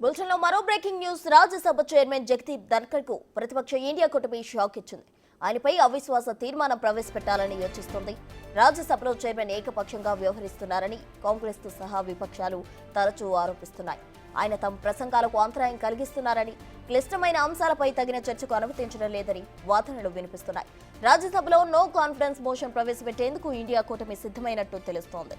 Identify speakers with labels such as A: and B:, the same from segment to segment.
A: బులెటిన్లో మరో breaking news. Rajya Sabha chairman Jagdeep Dhankhar కు ప్రతిపక్ష ఇండియా కూటమి షాక్ ఇచ్చింది. ఆయనపై అవిశ్వాస తీర్మానం ప్రవేశపెట్టాలని యోచిస్తోంది. రాజ్యసభలో చైర్మన్ ఏకపక్షంగా వ్యవహరిస్తున్నారని కాంగ్రెస్ తో సహా విపక్షాలు తరచూ ఆరోపిస్తున్నాయి. ఆయన తమ ప్రసంగాలకు అంతరాయం కలిగిస్తున్నారని, క్లిష్టమైన అంశాలపై తగిన చర్చకు అనుమతించడం లేదని వాదనలు వినిపిస్తున్నాయి. రాజ్యసభలో నో కాన్ఫిడెన్స్ మోషన్ ప్రవేశపెట్టేందుకు ఇండియా కూటమి సిద్ధమైనట్టు తెలుస్తోంది.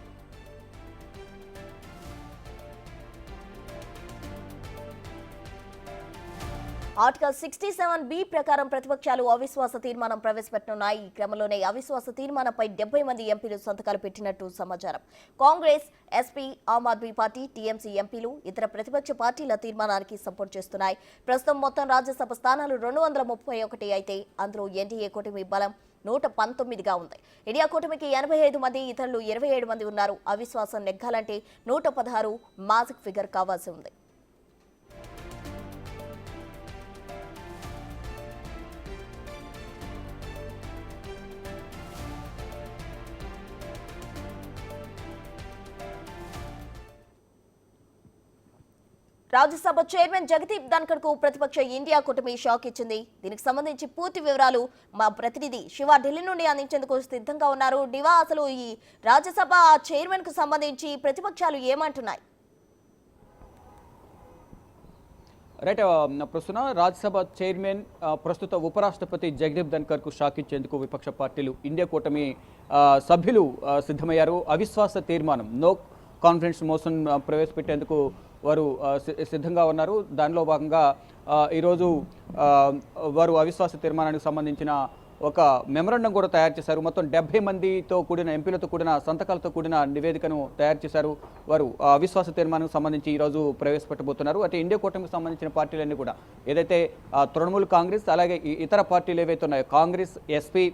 A: ఆర్టికల్ 67B ప్రకారం ప్రతిపక్షాలు అవిశ్వాస తీర్మానం ప్రవేశపెట్టనున్నాయి. ఈ క్రమంలోనే అవిశ్వాస తీర్మానంపై 70 మంది ఎంపీలు సంతకాలు పెట్టినట్టు సమాచారం. Congress, SP, Aam Aadmi party, TMC ఎంపీలు ఇతర ప్రతిపక్ష పార్టీల తీర్మానానికి సపోర్ట్ చేస్తున్నాయి. ప్రస్తుతం మొత్తం రాజ్యసభ స్థానాలు 231 అయితే అందులో ఎన్డీఏ కూటమి బలం 119గా ఉంది. ఇండియా కూటమికి 85 మంది, ఇతరులు 27 మంది ఉన్నారు. అవిశ్వాసం నెగ్గాలంటే 116 మ్యాజిక్ ఫిగర్ కావాల్సి ఉంది. రాజ్యసభ చైర్మన్ జగదీప్ ధన్కర్ కు ప్రతిపక్ష ఇండియా కూటమి షాక్ ఇచ్చింది. దీనికి సంబంధించి పూర్తి వివరాలు మా ప్రతినిధి శివ ఢిల్లీ నుండి అందించేందుకు సిద్ధంగా ఉన్నారు. డివా, అసలు ఈ రాజ్యసభ చైర్మన్ కు సంబంధించి ప్రతిపక్షాలు ఏమంటున్నాయి?
B: రైట్, ప్రస్తుతం రాజ్యసభ చైర్మన్ ప్రస్తుత ఉపరాష్ట్రపతి జగదీప్ ధన్కర్ కు షాక్ ఇచ్చేందుకు విపక్ష పార్టీలు ఇండియా కూటమి సభ్యులు సిద్ధమయ్యారు. అవిశ్వాస తీర్మానం నో కాన్ఫిడెన్స్ మోషన్ ప్రవేశపెట్టేందుకు వారు సిద్ధంగా ఉన్నారు. దానిలో భాగంగా ఈరోజు వారు అవిశ్వాస తీర్మానానికి సంబంధించిన ఒక మెమరాండం కూడా తయారు చేశారు. మొత్తం 70 మందితో కూడిన ఎంపీలతో కూడిన సంతకాలతో కూడిన నివేదికను తయారు చేశారు. వారు అవిశ్వాస తీర్మానానికి సంబంధించి ఈరోజు ప్రవేశపెట్టబోతున్నారు. అంటే ఇండియా కూటమికి సంబంధించిన పార్టీలన్నీ కూడా ఏదైతే తృణమూల్ కాంగ్రెస్, అలాగే ఇతర పార్టీలు ఏవైతే ఉన్నాయో కాంగ్రెస్, ఎస్పీ,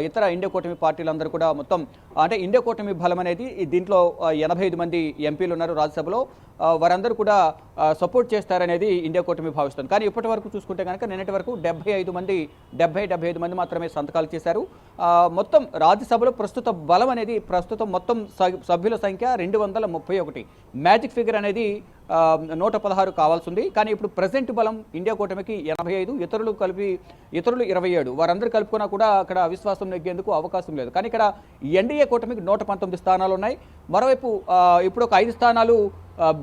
B: ఇతర ఇండియా కూటమి పార్టీలందరూ కూడా మొత్తం అంటే ఇండియా కూటమి బలం అనేది దీంట్లో 85 మంది ఎంపీలు ఉన్నారు రాజ్యసభలో. వారందరూ కూడా సపోర్ట్ చేస్తారనేది ఇండియా కూటమి భావిస్తుంది. కానీ ఇప్పటి వరకు చూసుకుంటే కనుక నిన్నటి వరకు 75 మంది మాత్రమే సంతకాలు చేశారు. మొత్తం రాజ్యసభలో ప్రస్తుత బలం అనేది ప్రస్తుతం మొత్తం సభ్యుల సంఖ్య 231. మ్యాజిక్ ఫిగర్ అనేది 116 కావాల్సి ఉంది. కానీ ఇప్పుడు ప్రజెంట్ బలం ఇండియా కూటమికి 85, ఇతరులు 27. వారందరూ కలుపుకున్నా కూడా అక్కడ అవిశ్వాసం నెగ్గేందుకు అవకాశం లేదు. కానీ ఇక్కడ ఎన్డీఏ కూటమికి 119 స్థానాలు ఉన్నాయి. మరోవైపు ఇప్పుడు ఒక 5 స్థానాలు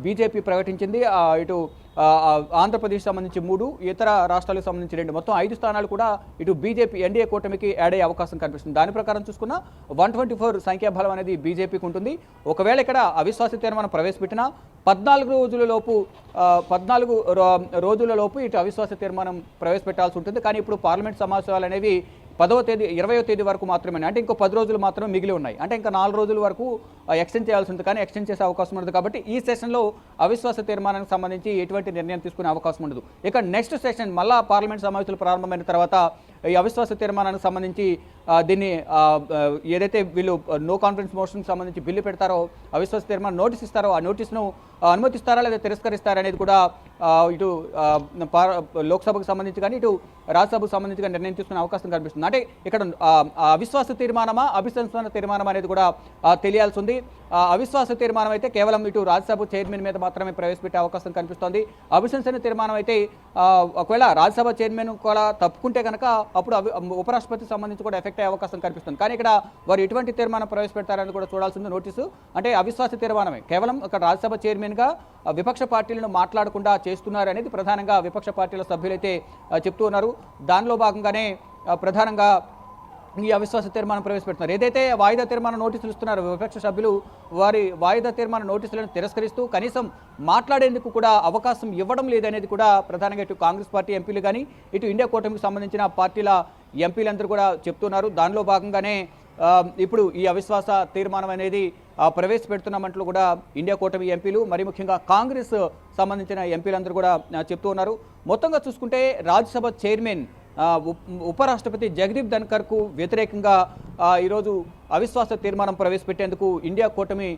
B: బీజేపీ ప్రకటించింది. ఇటు ఆంధ్రప్రదేశ్ సంబంధించి 3, ఇతర రాష్ట్రాలకు సంబంధించి 2, మొత్తం 5 స్థానాలు కూడా ఇటు బీజేపీ ఎన్డీఏ కూటమికి యాడ్ అయ్యే అవకాశం కనిపిస్తుంది. దాని ప్రకారం చూసుకున్న 124 సంఖ్యాబలం అనేది బీజేపీకి ఉంటుంది. ఒకవేళ ఇక్కడ అవిశ్వాస తీర్మానం ప్రవేశపెట్టినా 14 రోజుల లోపు ఇటు అవిశ్వాస తీర్మానం ప్రవేశపెట్టాల్సి ఉంటుంది. కానీ ఇప్పుడు పార్లమెంట్ సమావేశాలు అనేవి 20వ తేదీ వరకు మాత్రమే, అంటే ఇంకో 10 రోజులు మాత్రమే మిగిలి ఉన్నాయి. అంటే ఇంకా 4 రోజుల వరకు ఎక్స్టెండ్ చేయాల్సి ఉంటుంది. కానీ ఎక్స్టెండ్ చేసే అవకాశం ఉండదు. కాబట్టి ఈ సెషన్లో అవిశ్వాస తీర్మానానికి సంబంధించి ఎటువంటి నిర్ణయం తీసుకునే అవకాశం ఉండదు. ఇక నెక్స్ట్ సెషన్ మళ్ళా పార్లమెంట్ సమావేశాలు ప్రారంభమైన తర్వాత ఈ అవిశ్వాస తీర్మానానికి సంబంధించి దీన్ని ఏదైతే వీళ్ళు నో కాన్ఫిడెన్స్ మోషన్కి సంబంధించి బిల్లు పెడతారో, అవిశ్వాస తీర్మానం నోటీస్ ఇస్తారో, ఆ నోటీస్ను అనుమతిస్తారా లేదా తిరస్కరిస్తారా అనేది కూడా ఇటు లోక్సభకు సంబంధించి కానీ ఇటు రాజ్యసభకు సంబంధించి నిర్ణయం తీసుకునే అవకాశం కనిపిస్తుంది. అంటే ఇక్కడ అవిశ్వాస తీర్మానమా, అభిశంసన తీర్మానం అనేది కూడా తెలియాల్సి ఉంది. అవిశ్వాస తీర్మానం అయితే కేవలం ఇటు రాజ్యసభ చైర్మన్ మీద మాత్రమే ప్రవేశపెట్టే అవకాశం కనిపిస్తోంది. అభిశంసన తీర్మానం అయితే ఒకవేళ రాజ్యసభ చైర్మన్ కూడా తప్పుకుంటే కనుక అప్పుడు ఉపరాష్ట్రపతికి సంబంధించి కూడా ఎఫెక్ట్ అయ్యే అవకాశం కనిపిస్తుంది. కానీ ఇక్కడ వారు ఎటువంటి తీర్మానం ప్రవేశపెడతారని కూడా చూడాల్సింది నోటీసు. అంటే అవిశ్వాస తీర్మానమే కేవలం ఇక్కడ రాజ్యసభ చైర్మన్గా విపక్ష పార్టీలను మాట్లాడకుండా చేస్తున్నారు అనేది ప్రధానంగా విపక్ష పార్టీల సభ్యులైతే చెప్తూ ఉన్నారు. దానిలో భాగంగానే ప్రధానంగా ఈ అవిశ్వాస తీర్మానం ప్రవేశపెడుతున్నారు. ఏదైతే వాయిదా తీర్మాన నోటీసులు ఇస్తున్నారు విపక్ష సభ్యులు, వారి వాయిదా తీర్మాన నోటీసులను తిరస్కరిస్తూ కనీసం మాట్లాడేందుకు కూడా అవకాశం ఇవ్వడం లేదనేది కూడా ప్రధానంగా ఇటు కాంగ్రెస్ పార్టీ ఎంపీలు కానీ ఇటు ఇండియా కూటమికి సంబంధించిన పార్టీల ఎంపీలందరూ కూడా చెప్తున్నారు. దానిలో భాగంగానే ఇప్పుడు ఈ అవిశ్వాస తీర్మానం అనేది ప్రవేశపెడుతున్నామంటూ కూడా ఇండియా కూటమి ఎంపీలు, మరి ముఖ్యంగా కాంగ్రెస్ సంబంధించిన ఎంపీలందరూ కూడా చెప్తూ ఉన్నారు. మొత్తంగా చూసుకుంటే రాజ్యసభ చైర్మన్ ఉపరాష్ట్రపతి జగదీప్ ధన్కర్ కు వ్యతిరేకంగా ఈరోజు అవిశ్వాస తీర్మానం ప్రవేశపెట్టేందుకు ఇండియా కూటమి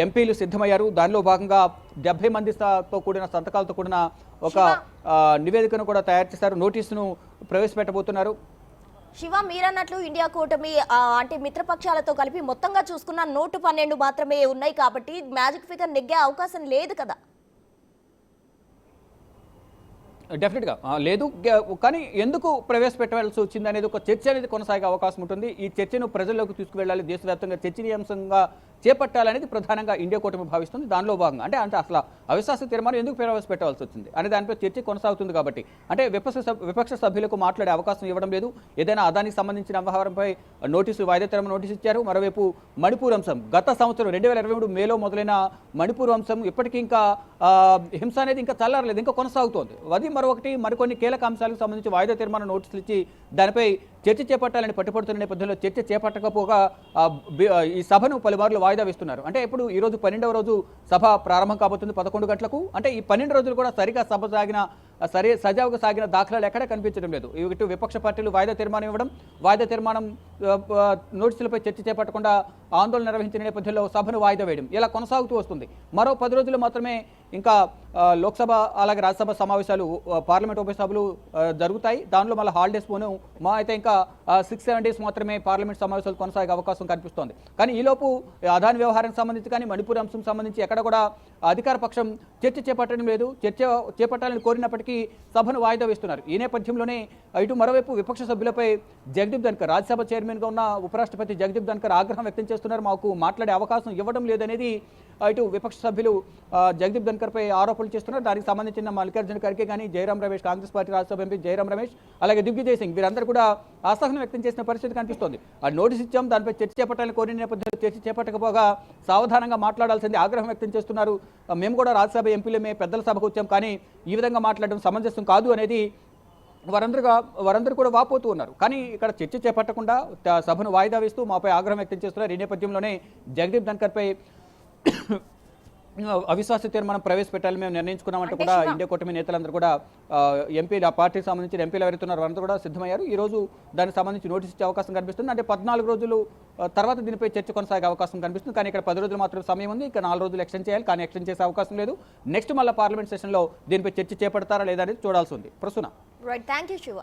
B: ఎంపీలు సిద్ధమయ్యారు. దానిలో భాగంగా 70 మందితో కూడిన సంతకాలతో కూడిన ఒక నివేదికను కూడా తయారు చేశారు. నోటీసును ప్రవేశపెట్టబోతున్నారు.
A: శివ, మీరన్నట్లు ఇండియా కూటమి అంటే మిత్రపక్షాలతో కలిపి మొత్తంగా చూసుకున్న 112 మాత్రమే ఉన్నాయి. కాబట్టి మ్యాజిక్ ఫిగర్ నెగ్గే అవకాశం లేదు కదా.
B: డెఫినెట్గా లేదు కానీ ఎందుకు ప్రవేశపెట్టాల్సి వచ్చింది అనేది ఒక చర్చ అనేది కొనసాగే అవకాశం ఉంటుంది. ఈ చర్చను ప్రజల్లోకి తీసుకువెళ్ళాలి, దేశవ్యాప్తంగా చర్చనీయాంశంగా చేపట్టాలనేది ప్రధానంగా ఇండియా కూటమి భావిస్తుంది. దానిలో భాగంగా అంటే అసలు అవిశ్వాస తీర్మానం ఎందుకు ప్రవేశపెట్టవలసి వచ్చింది అనే దానిపై చర్చ కొనసాగుతుంది. కాబట్టి అంటే విపక్ష సభ్యులకు మాట్లాడే అవకాశం ఇవ్వడం లేదు. ఏదైనా అదానికి సంబంధించిన వ్యవహారంపై వాయిదా తీర్మానం నోటీసు ఇచ్చారు. మరోవైపు మణిపూర్ అంశం గత సంవత్సరం 2023 మేలో మొదలైన మణిపూర్ అంశం ఇప్పటికీ ఇంకా హింస అనేది ఇంకా చల్లారలేదు, ఇంకా కొనసాగుతోంది. అది మరొకటి మరికొన్ని కీలక అంశాలకు సంబంధించి వాయిదా తీర్మానం నోటీసులు ఇచ్చి దానిపై చర్చ చేపట్టాలని పట్టుపడుతున్న నేపథ్యంలో చర్చ చేపట్టకపోగా ఈ సభను పలుమార్లు వాయిదా వేస్తున్నారు. అంటే ఇప్పుడు ఈ రోజు 12వ రోజు సభ ప్రారంభం కాబోతుంది 11 గంటలకు. అంటే ఈ 12 రోజులు కూడా సరిగా సభ సజావుగా సాగిన దాఖలాలు ఎక్కడ కనిపించడం లేదు. ఇటు విపక్ష పార్టీలు వాయిదా తీర్మానం ఇవ్వడం, వాయిదా తీర్మానం నోటీసులపై చర్చ చేపట్టకుండా ఆందోళన నిర్వహించిన నేపథ్యంలో సభను వాయిదా వేయడం ఇలా కొనసాగుతూ వస్తుంది. మరో 10 రోజులు మాత్రమే ఇంకా లోక్సభ అలాగే రాజ్యసభ సమావేశాలు పార్లమెంట్ ఉభయ సభలు జరుగుతాయి. దానిలో మళ్ళీ హాలిడేస్ పోను మా అయితే ఇంకా 6-7 డేస్ మాత్రమే పార్లమెంట్ సమావేశాలు కొనసాగే అవకాశం కనిపిస్తోంది. కానీ ఈలోపు అదాని వ్యవహారానికి సంబంధించి కానీ మణిపూర్ అంశం సంబంధించి ఎక్కడ కూడా అధికార పక్షం చర్చ చేపట్టడం లేదు. చర్చ చేపట్టాలని కోరినప్పటికీ సభను వాయిదా వేస్తున్నారు. ఈ నేపథ్యంలోనే ఇటు మరోవైపు విపక్ష సభ్యులపై జగదీప్ ధన్కర్, రాజ్యసభ చైర్మన్గా ఉన్న ఉపరాష్ట్రపతి జగదీప్ ధన్కర్ ఆగ్రహం వ్యక్తం చేస్తున్నారు. మాకు మాట్లాడే అవకాశం ఇవ్వడం లేదనేది ఇటు విపక్ష సభ్యులు జగదీప్ ధన్కర్పై ఆరోపణలు చేస్తున్నారు. దానికి సంబంధించిన మల్లికార్జున ఖర్గే కానీ జయరాం రమేష్, కాంగ్రెస్ పార్టీ రాజ్యసభ ఎంపీ జయరాం రమేష్, అలాగే దిగ్విజయ్ సింగ్ వీరందరూ కూడా అసహనం వ్యక్తం చేసిన పరిస్థితి కనిపిస్తోంది. ఆ నోటీస్ ఇచ్చాం, దానిపై చర్చ చేపట్టాలని కోరిన నేపథ్యంలో చర్చ చేపట్టకపోగా సావధానంగా మాట్లాడాల్సింది ఆగ్రహం వ్యక్తం చేస్తున్నారు. మేము కూడా రాజ్యసభ ఎంపీలమే పెద్దల సభకు వచ్చాం, కానీ ఈ విధంగా మాట్లాడడం సమంజసం కాదు అనేది వారందరూ కూడా వాపోతూ ఉన్నారు. కానీ ఇక్కడ చర్చ చేపట్టకుండా సభను వాయిదా వేస్తూ మాపై ఆగ్రహం వ్యక్తం చేస్తున్నారు. ఈ నేపథ్యంలోనే జగదీప్ ధన్కర్పై అవిశ్వాస తీర్మానం ప్రవేశపెట్టాలని మేము నిర్ణయించుకున్నామంటూ కూడా ఇండియా కూటమి నేతలందరూ కూడా ఎంపీలు, ఆ పార్టీకి సంబంధించిన ఎంపీలు ఎవరైతున్నారు వారందరూ కూడా సిద్ధమయ్యారు. ఈ రోజు దానికి సంబంధించి నోటీస్ ఇచ్చే అవకాశం కనిపిస్తుంది. అంటే 14 రోజులు తర్వాత దీనిపై చర్చ కొనసాగే అవకాశం కనిపిస్తుంది. కానీ ఇక్కడ 10 రోజులు మాత్రం సమయం ఉంది. ఇక 4 రోజులు ఎక్స్టెండ్ చేయాలి, కానీ ఎక్స్టెండ్ చేసే అవకాశం లేదు. నెక్స్ట్ మళ్ళీ పార్లమెంట్ సెషన్లో దీనిపై చర్చ చేపడతారా లేదా అనేది చూడాల్సి ఉంది. ప్రస్తుతం
A: రైట్, థ్యాంక్ యూ శివ.